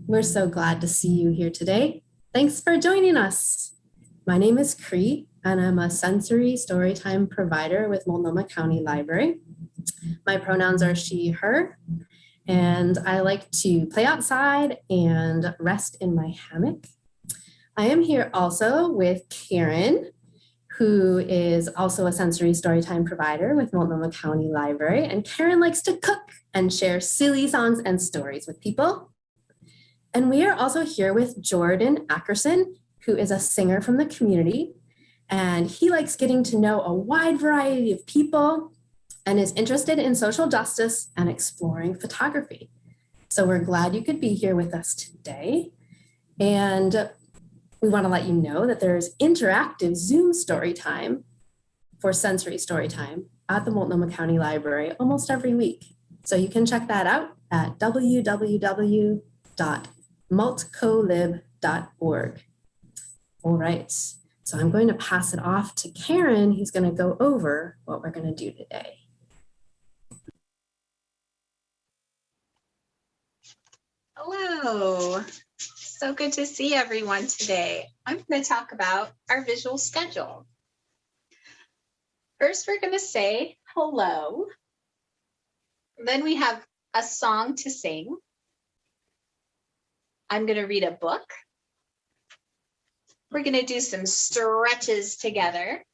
We're so glad to see you here today. Thanks for joining us. My name is Kri, and I'm a sensory storytime provider with Multnomah County Library. My pronouns are she, her, and I like to play outside and rest in my hammock. I am here also with Karen, who is also a sensory storytime provider with Multnomah County Library. And Karen likes to cook and share silly songs and stories with people. And we are also here with Jordan Ackerson, who is a singer from the community. And he likes getting to know a wide variety of people and is interested in social justice and exploring photography. So we're glad you could be here with us today. And we want to let you know that there's interactive Zoom story time for sensory story time at the Multnomah County Library almost every week. So you can check that out at www.multcolib.org. All right, so I'm going to pass it off to Karen, who's going to go over what we're going to do today. Hello, so good to see everyone today. I'm going to talk about our visual schedule. First, we're going to say hello. Then we have a song to sing. I'm going to read a book. We're going to do some stretches together.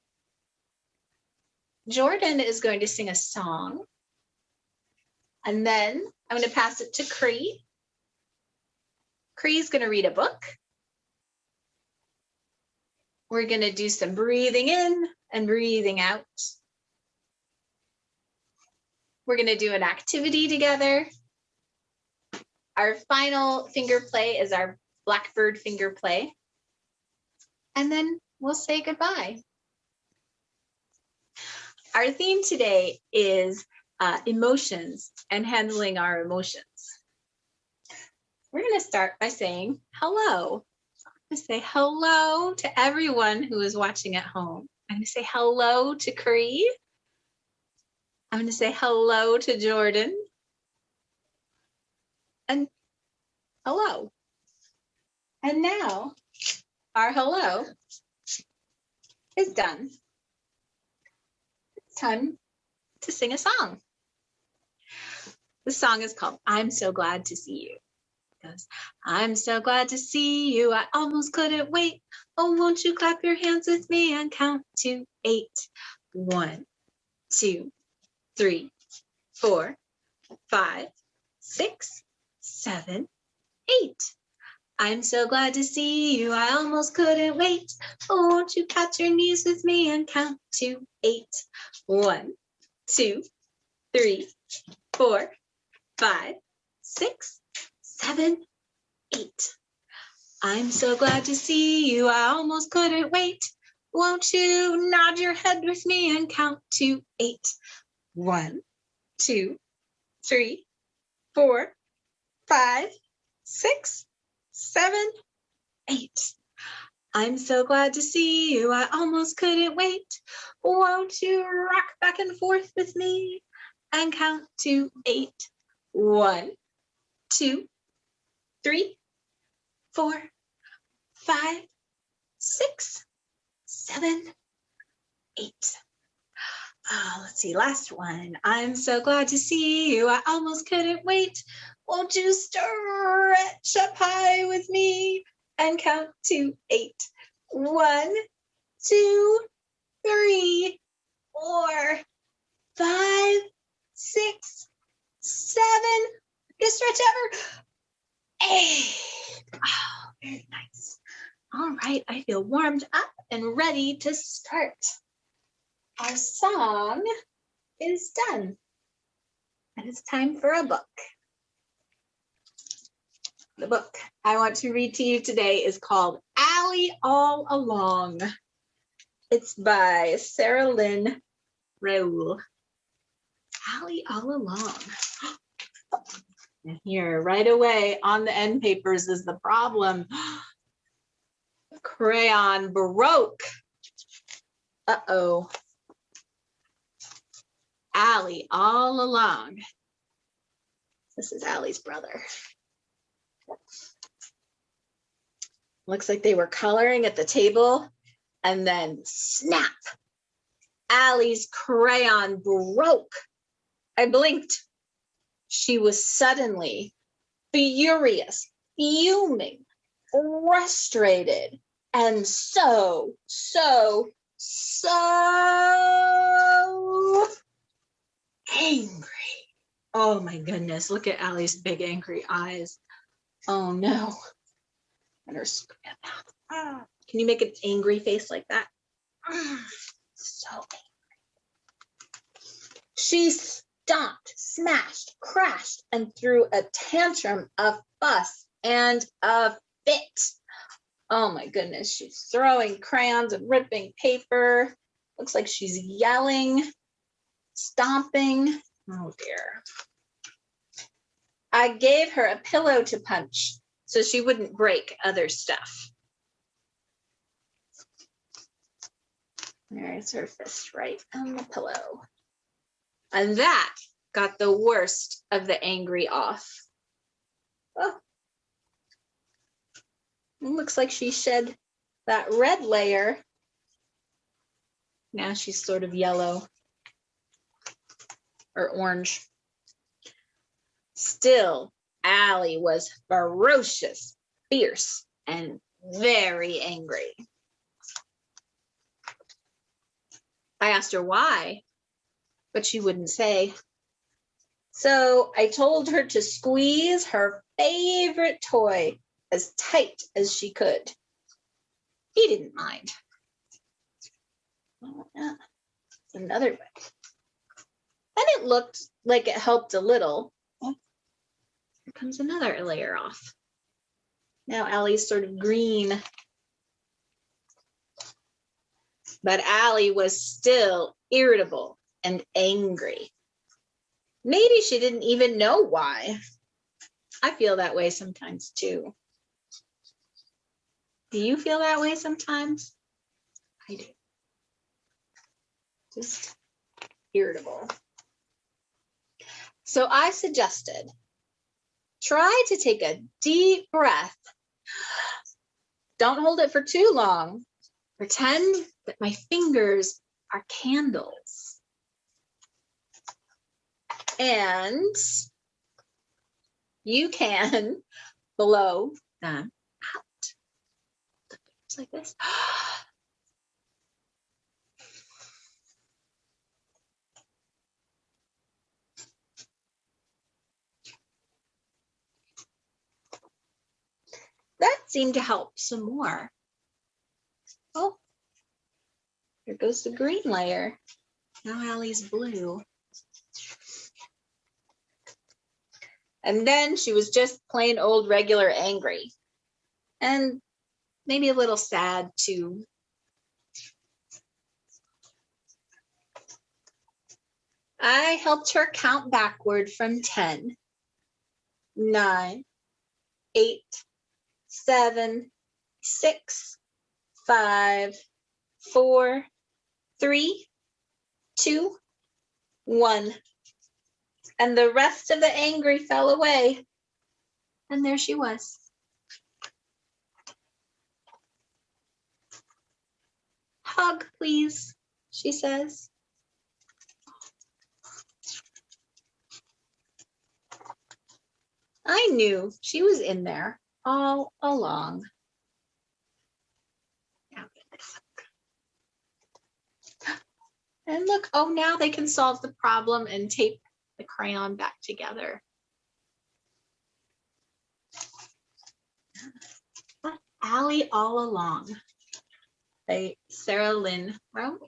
Jordan is going to sing a song. And then I'm going to pass it to Kri. Kri is going to read a book. We're going to do some breathing in and breathing out. We're going to do an activity together. Our final finger play is our Blackbird finger play. And then we'll say goodbye. Our theme today is emotions and handling our emotions. We're going to start by saying hello. I'm going to say hello to everyone who is watching at home. I'm going to say hello to Kri. I'm going to say hello to Jordan. And hello. And now our hello is done. It's time to sing a song. The song is called I'm So Glad to See You. Goes, I'm so glad to see you. I almost couldn't wait. Oh, won't you clap your hands with me and count to 8. 1, 2, 3, 4, 5, 6, 7, 8. I'm so glad to see you. I almost couldn't wait. Oh, won't you pat your knees with me and count to 8. 1, 2, 3, 4, 5, 6, 7, 8. I'm so glad to see you. I almost couldn't wait. Won't you nod your head with me and count to 8. 1, 2, 3, 4, 5, 6, 7, 8. I'm so glad to see you. I almost couldn't wait. Won't you rock back and forth with me and count to 8. 1, 2, 3, 4, 5, 6, 7, 8. Let's see, last one. I'm so glad to see you. I almost couldn't wait. Won't you stretch up high with me and count to 8. 1, 2, 3, 4, 5, 6, 7. Biggest stretch ever. 8. Oh, very nice. All right, I feel warmed up and ready to start. Our song is done. And it's time for a book. The book I want to read to you today is called Allie All Along. It's by Sarah Lynn Raoul. Allie All Along. And here, right away on the end papers is the problem. Crayon broke. Uh-oh. Allie all along. This is Allie's brother. Looks like they were coloring at the table, and then snap, Allie's crayon broke. I blinked. She was suddenly furious, fuming, frustrated, and so angry. Oh my goodness, look at Allie's big angry eyes. Oh no. And her square mouth. Can you make an angry face like that? So angry. She stomped, smashed, crashed, and threw a tantrum, a fuss, and a fit. Oh my goodness, she's throwing crayons and ripping paper. Looks like she's yelling, stomping. Oh dear. I gave her a pillow to punch so she wouldn't break other stuff. There's her fist right on the pillow. And that got the worst of the angry off. Oh. It looks like she shed that red layer. Now she's sort of yellow or orange. Still, Allie was ferocious, fierce, and very angry. I asked her why, but she wouldn't say. So I told her to squeeze her favorite toy as tight as she could. He didn't mind. Oh, yeah. Another way. And it looked like it helped a little. Oh, here comes another layer off. Now Allie's sort of green. But Allie was still irritable and angry. Maybe she didn't even know why. I feel that way sometimes too. Do you feel that way sometimes? I do. Just irritable. So I suggested, try to take a deep breath. Don't hold it for too long. Pretend that my fingers are candles. And you can blow them out. Just like this. That seemed to help some more. Oh, here goes the green layer. Now Allie's blue. And then she was just plain old regular angry. And maybe a little sad too. I helped her count backward from 10, 9, 8, 7, 6, 5, 4, 3, 2, 1. And the rest of the angry fell away. And there she was. Hug, please, she says. I knew she was in there all along. And look, oh, now they can solve the problem and tape the crayon back together. Allie All Along by Sarah Lynn Rowe.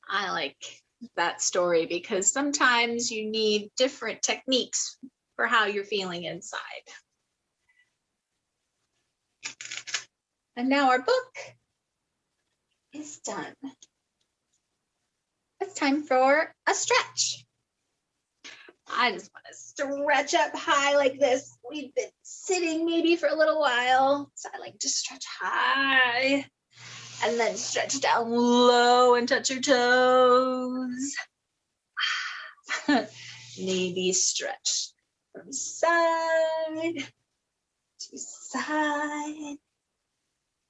I like that story because sometimes you need different techniques for how you're feeling inside. And now our book is done. It's time for a stretch. I just want to stretch up high like this. We've been sitting maybe for a little while, so I like to stretch high and then stretch down low and touch your toes. Maybe stretch from side to side,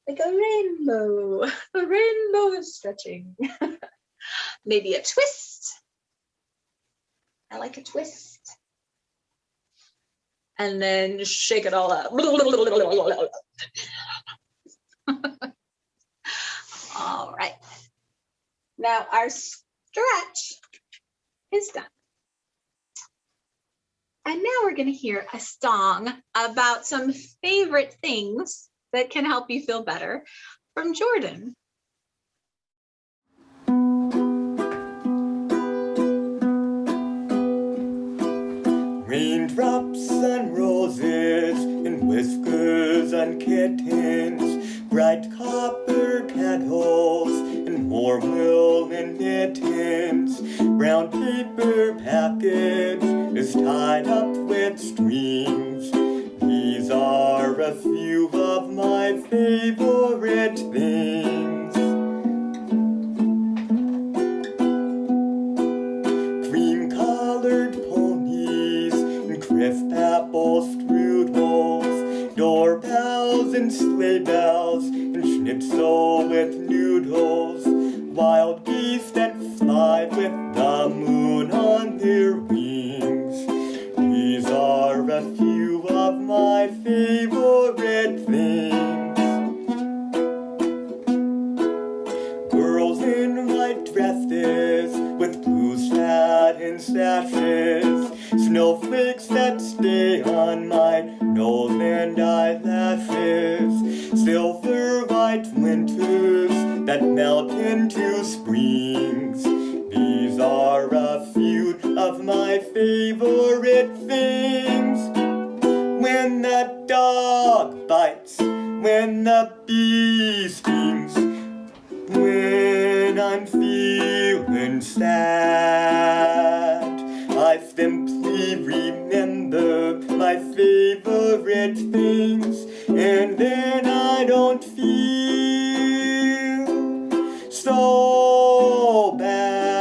like a rainbow. The rainbow is stretching. Maybe a twist. I like a twist. And then shake it all up. All right. Now our stretch is done. And now we're going to hear a song about some favorite things that can help you feel better from Jordan. Raindrops on roses and whiskers on kittens, bright copper kettles and warm woolen mittens. Brown paper package is tied up with strings. These are a few of my favorite things. Cream-colored ponies and crisp apple strudels, doorbells and sleigh bells and schnitzel with noodles, wild geese that fly with the moon on their wings. These are a few of my favorite things. Girls in white dresses with blue satin sashes, snowflakes that stay on my nose and eyelashes, silver white winters that melt into springs. These are a few of my favorite things. When the dog bites, when the bee stings, when I'm feeling sad, I simply remember my favorite things, and then I don't feel so bad.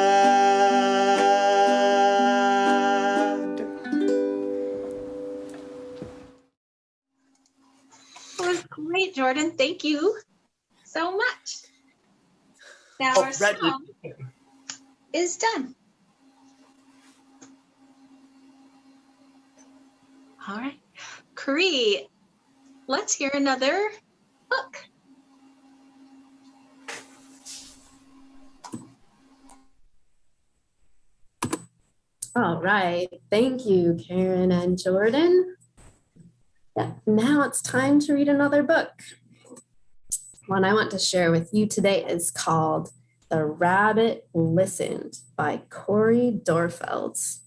That was great, Jordan. Thank you so much. Now our song is done. All right. Kri, let's hear another book. All right. Thank you, Karen and Jordan. Yeah, now it's time to read another book. One I want to share with you today is called The Rabbit Listened by Corey Dorfeld.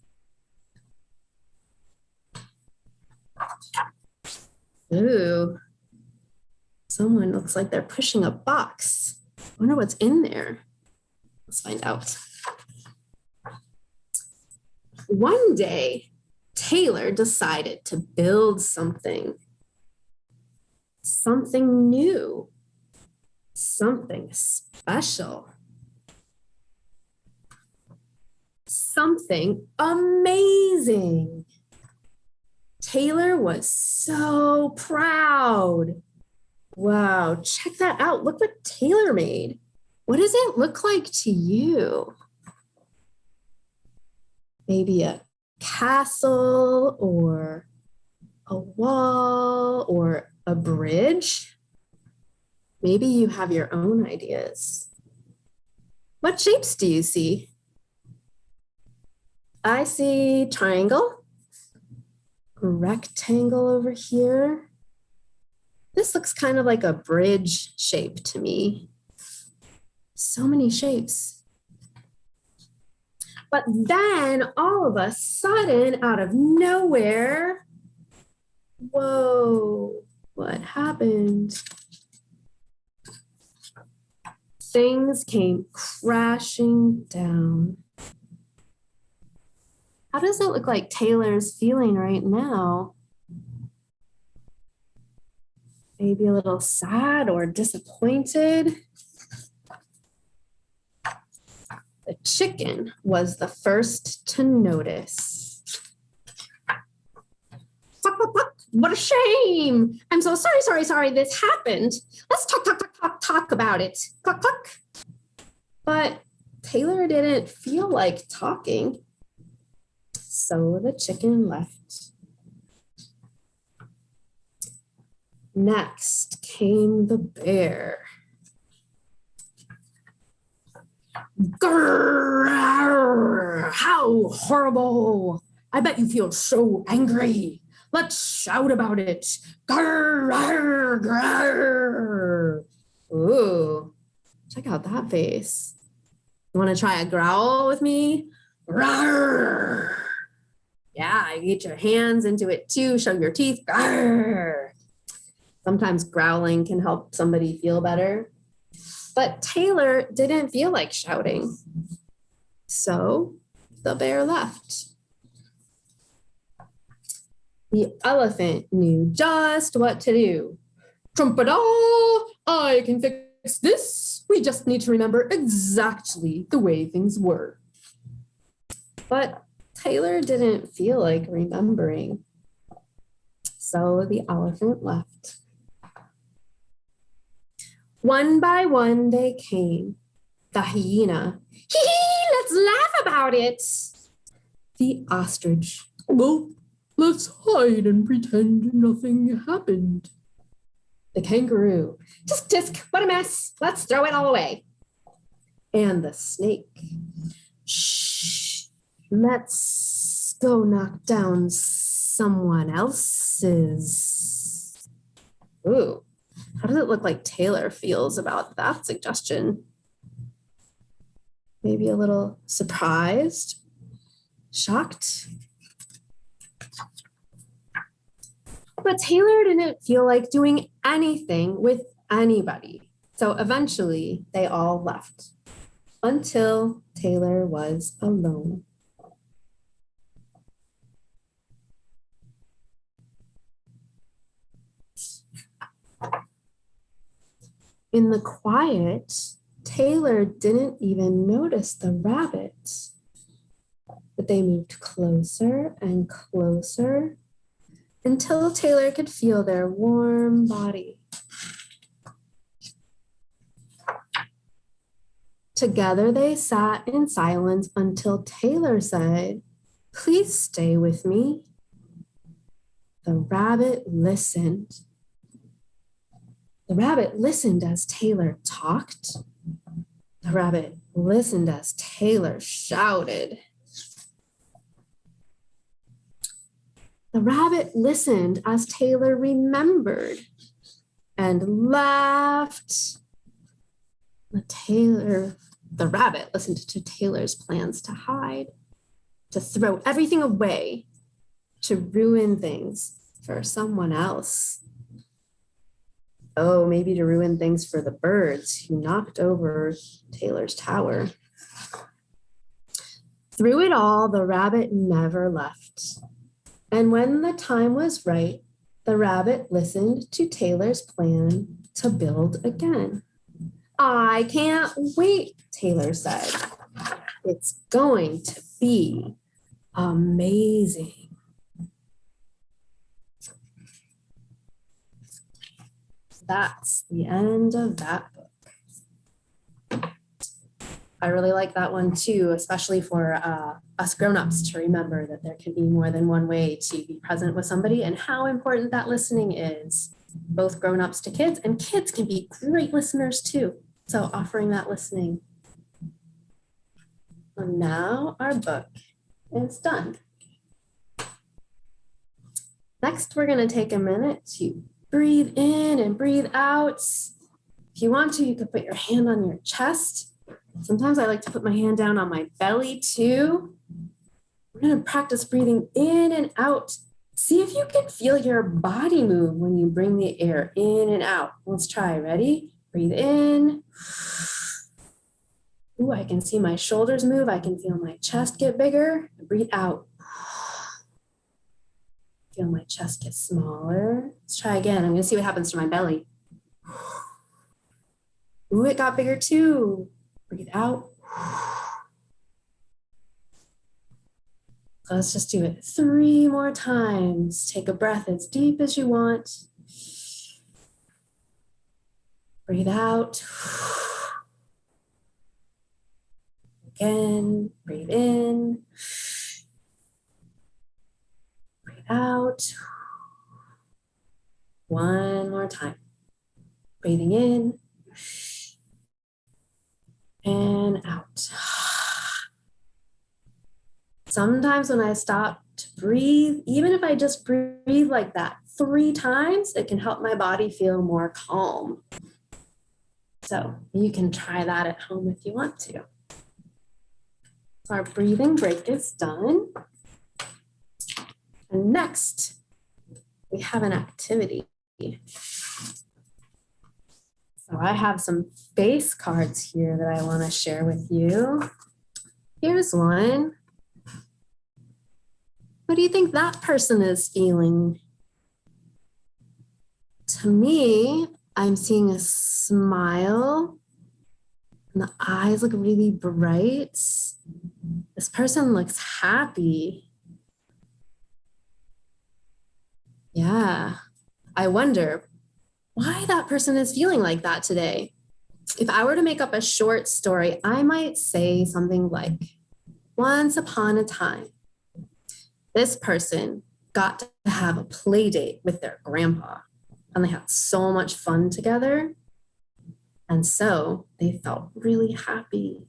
Ooh, someone looks like they're pushing a box. I wonder what's in there. Let's find out. One day, Taylor decided to build something new, something special, something amazing. Taylor was so proud. Wow, check that out. Look what Taylor made. What does it look like to you? Maybe a castle or a wall or a bridge. Maybe you have your own ideas. What shapes do you see? I see triangle, rectangle over here. This looks kind of like a bridge shape to me. So many shapes. But then all of a sudden, out of nowhere, whoa, what happened? Things came crashing down. How does it look like Taylor's feeling right now? Maybe a little sad or disappointed. The chicken was the first to notice. what a shame. I'm so sorry this happened. Let's talk about it. Cluck, cluck. But Taylor didn't feel like talking. So the chicken left. Next came the bear. Grrr, how horrible. I bet you feel so angry. Let's shout about it. Grrr, grrr. Ooh, check out that face. You want to try a growl with me? Grrr. Yeah, you get your hands into it too. Show your teeth. Grrr. Sometimes growling can help somebody feel better. But Taylor didn't feel like shouting. So the bear left. The elephant knew just what to do. Trumpet-a, I can fix this. We just need to remember exactly the way things were. But Taylor didn't feel like remembering. So the elephant left. One by one they came. The hyena, hee, let's laugh about it. The ostrich, well, let's hide and pretend nothing happened. The kangaroo, tisk tisk, what a mess, let's throw it all away. And the snake, shh, let's go knock down someone else's. Ooh. How does it look like Taylor feels about that suggestion? Maybe a little surprised, shocked. But Taylor didn't feel like doing anything with anybody. So eventually they all left until Taylor was alone. In the quiet, Taylor didn't even notice the rabbit, but they moved closer and closer until Taylor could feel their warm body. Together they sat in silence until Taylor said, "Please stay with me." The rabbit listened. The rabbit listened as Taylor talked. The rabbit listened as Taylor shouted. The rabbit listened as Taylor remembered and laughed. The rabbit listened to Taylor's plans to hide, to throw everything away, to ruin things for someone else. Oh, maybe to ruin things for the birds who knocked over Taylor's tower. Through it all, the rabbit never left. And when the time was right, the rabbit listened to Taylor's plan to build again. "I can't wait," Taylor said. "It's going to be amazing." That's the end of that book. I really like that one too, especially for us grown-ups to remember that there can be more than one way to be present with somebody and how important that listening is, both grown-ups to kids, and kids can be great listeners too. So offering that listening. And now our book is done. Next, we're going to take a minute to breathe in and breathe out. If you want to, you could put your hand on your chest. Sometimes I like to put my hand down on my belly too. We're going to practice breathing in and out. See if you can feel your body move when you bring the air in and out. Let's try. Ready? Breathe in. Ooh, I can see my shoulders move. I can feel my chest get bigger. Breathe out. Feel my chest get smaller. Let's try again. I'm going to see what happens to my belly. Ooh, it got bigger too. Breathe out. So let's just do it 3 more times. Take a breath as deep as you want. Breathe out. Again, breathe in. Breathe out. One more time. Breathing in and out. Sometimes when I stop to breathe, even if I just breathe like that 3 times, it can help my body feel more calm. So you can try that at home if you want to. So our breathing break is done. And next, we have an activity. So I have some face cards here that I want to share with you. Here's one. What do you think that person is feeling? To me, I'm seeing a smile and the eyes look really bright. This person looks happy. Yeah, I wonder why that person is feeling like that today. If I were to make up a short story, I might say something like, once upon a time, this person got to have a play date with their grandpa, and they had so much fun together. And so they felt really happy.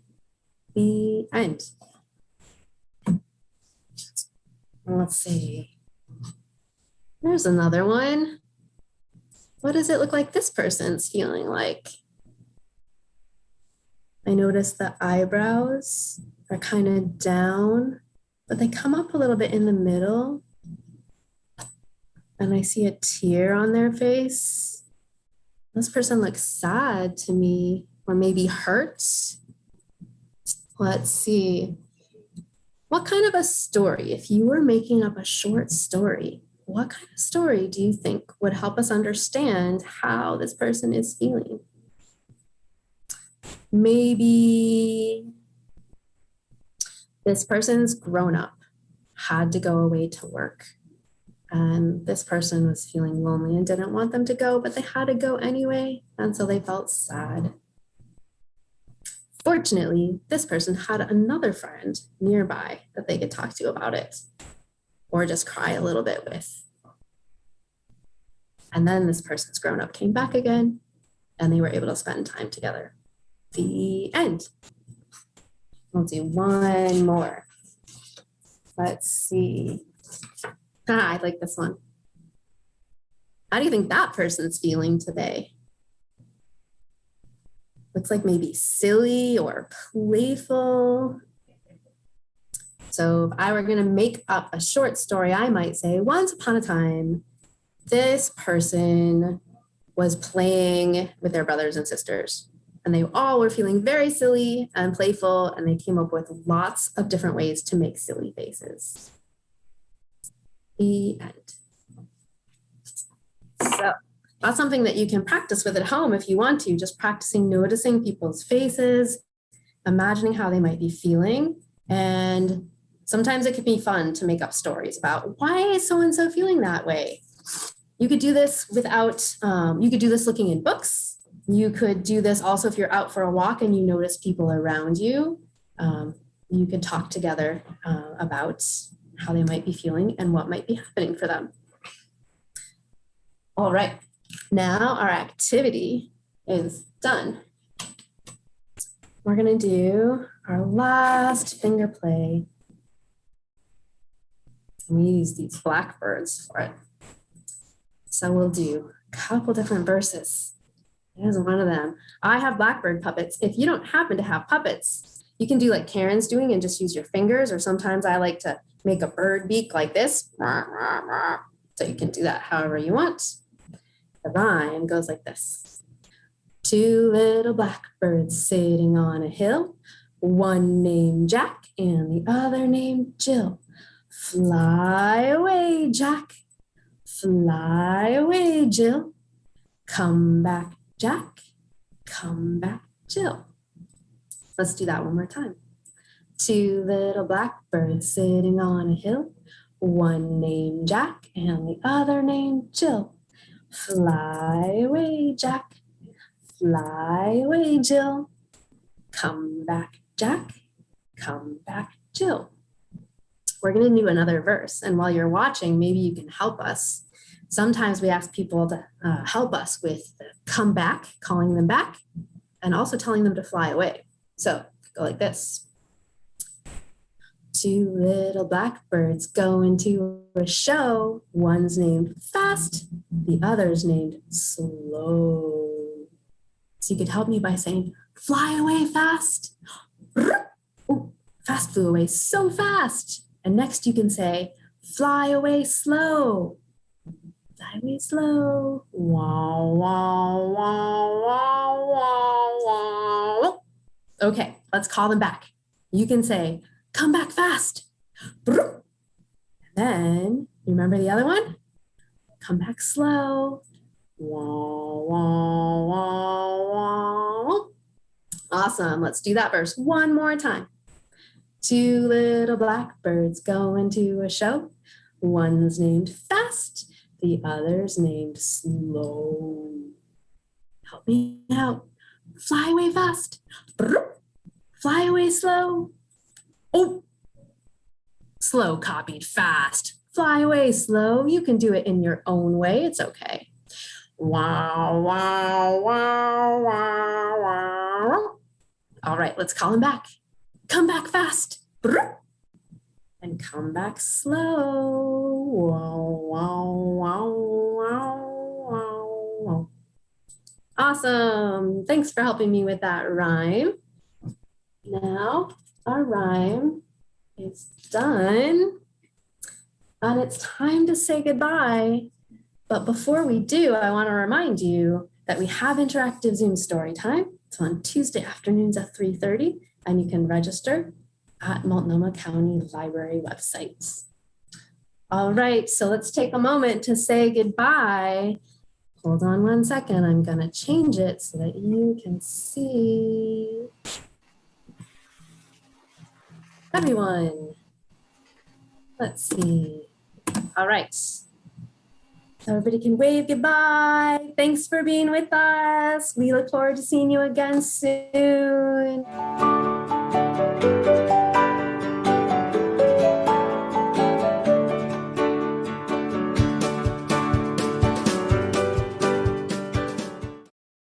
The end. Let's see. There's another one. What does it look like this person's feeling like? I notice the eyebrows are kind of down, but they come up a little bit in the middle. And I see a tear on their face. This person looks sad to me, or maybe hurt. Let's see. What kind of a story, if you were making up a short story, what kind of story do you think would help us understand how this person is feeling? Maybe this person's grown up, had to go away to work. And this person was feeling lonely and didn't want them to go, but they had to go anyway. And so they felt sad. Fortunately, this person had another friend nearby that they could talk to about it or just cry a little bit with. And then this person's grown up came back again and they were able to spend time together. The end. We'll do one more. Let's see. I like this one. How do you think that person's feeling today? Looks like maybe silly or playful. So if I were going to make up a short story, I might say, once upon a time, this person was playing with their brothers and sisters, and they all were feeling very silly and playful, and they came up with lots of different ways to make silly faces. The end. So that's something that you can practice with at home if you want to, just practicing noticing people's faces, imagining how they might be feeling. And sometimes it can be fun to make up stories about why is so-and-so feeling that way. You could do this you could do this looking in books. You could do this also if you're out for a walk and you notice people around you. You could talk together about how they might be feeling and what might be happening for them. All right, now our activity is done. We're gonna do our last finger play. We use these blackbirds for it. So we'll do a couple different verses. Here's one of them. I have blackbird puppets. If you don't happen to have puppets, you can do like Karen's doing and just use your fingers, or sometimes I like to make a bird beak like this. So you can do that however you want. The rhyme goes like this. 2 little blackbirds sitting on a hill, one named Jack and the other named Jill. Fly away, Jack. Fly away, Jill. Come back, Jack. Come back, Jill. Let's do that one more time. Two little blackbirds sitting on a hill, one named Jack and the other named Jill. Fly away, Jack, fly away, Jill. Come back, Jack, come back, Jill. We're going to do another verse, and while you're watching, maybe you can help us. Sometimes we ask people to help us with the come back, calling them back, and also telling them to fly away. So go like this. Two little blackbirds go into a show. One's named Fast, the other's named Slow. So you could help me by saying, fly away fast. Ooh, Fast flew away so fast. And next you can say, fly away slow. Fly away slow. Wow, wow, wow, wow, wow, wow. Okay, let's call them back. You can say, come back fast. And then, you remember the other one? Come back slow. Wow, wow, wow, wow. Awesome, let's do that verse one more time. Two little blackbirds go into a show. One's named Fast, the other's named Slow. Help me out. Fly away fast. Fly away slow. Oh, slow copied fast. Fly away slow. You can do it in your own way. It's okay. Wow, wow, wow, wow, wow. All right, let's call him back. Come back fast. And come back slow. Wow, wow, wow, wow, wow, wow. Awesome. Thanks for helping me with that rhyme. Now our rhyme is done. And it's time to say goodbye. But before we do, I want to remind you that we have interactive Zoom story time. It's on Tuesday afternoons at 3:30, and you can register at Multnomah County Library website. All right, so let's take a moment to say goodbye. Hold on one second, I'm gonna change it so that you can see everyone. Let's see. All right. So everybody can wave goodbye. Thanks for being with us. We look forward to seeing you again soon.